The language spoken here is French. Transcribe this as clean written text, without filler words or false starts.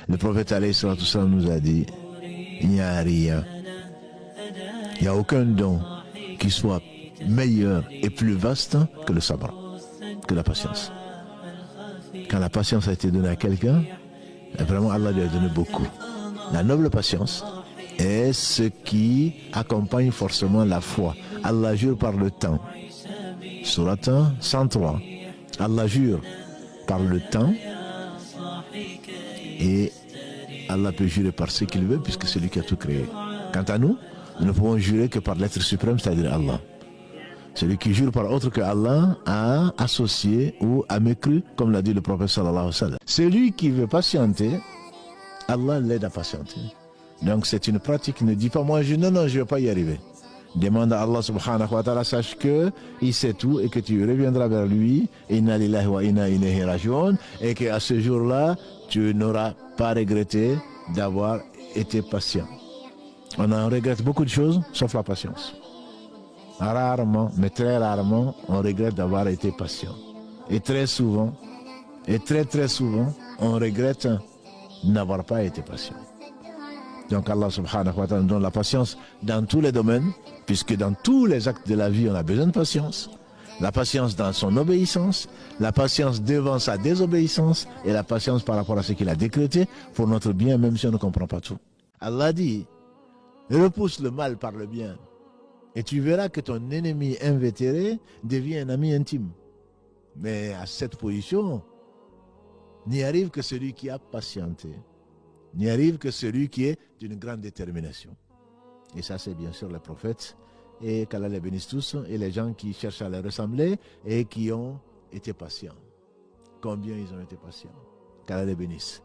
Le prophète alayhi salatu wassalam nous a dit, il n'y a rien, il n'y a aucun don qui soit meilleur et plus vaste que le sabr, que la patience. Quand la patience a été donnée à quelqu'un, vraiment Allah lui a donné beaucoup. La noble patience est ce qui accompagne forcément la foi. Allah jure par le temps. Surat 103. Allah jure par le temps et Allah peut jurer par ce qu'il veut puisque c'est lui qui a tout créé. Quant à nous, nous ne pouvons jurer que par l'être suprême, c'est-à-dire Allah. Celui qui jure par autre que Allah a associé ou a mécru, comme l'a dit le prophète sallallahu alayhi wa sallam. Celui qui veut patienter, Allah l'aide à patienter. Donc c'est une pratique, ne dis pas moi, je ne vais pas y arriver. Demande à Allah subhanahu wa ta'ala, sache que il sait tout et que tu reviendras vers lui, inna lillahi wa inna ilayhi raji'un, et qu'à ce jour-là, tu n'auras pas regretté d'avoir été patient. On en regrette beaucoup de choses, sauf la patience. Rarement, mais très rarement, on regrette d'avoir été patient. Et très souvent, et très souvent, on regrette n'avoir pas été patient. Donc Allah subhanahu wa ta'ala nous donne la patience dans tous les domaines, puisque dans tous les actes de la vie, on a besoin de patience. La patience dans son obéissance, la patience devant sa désobéissance, et la patience par rapport à ce qu'il a décrété pour notre bien, même si on ne comprend pas tout. Allah dit, repousse le mal par le bien, et tu verras que ton ennemi invétéré devient un ami intime. Mais à cette position, n'y arrive que celui qui a patienté. N'y arrive que celui qui est d'une grande détermination. Et ça, c'est bien sûr les prophètes, et qu'Allah les bénisse tous, et les gens qui cherchent à les ressembler et qui ont été patients. Combien ils ont été patients. Qu'Allah les bénisse.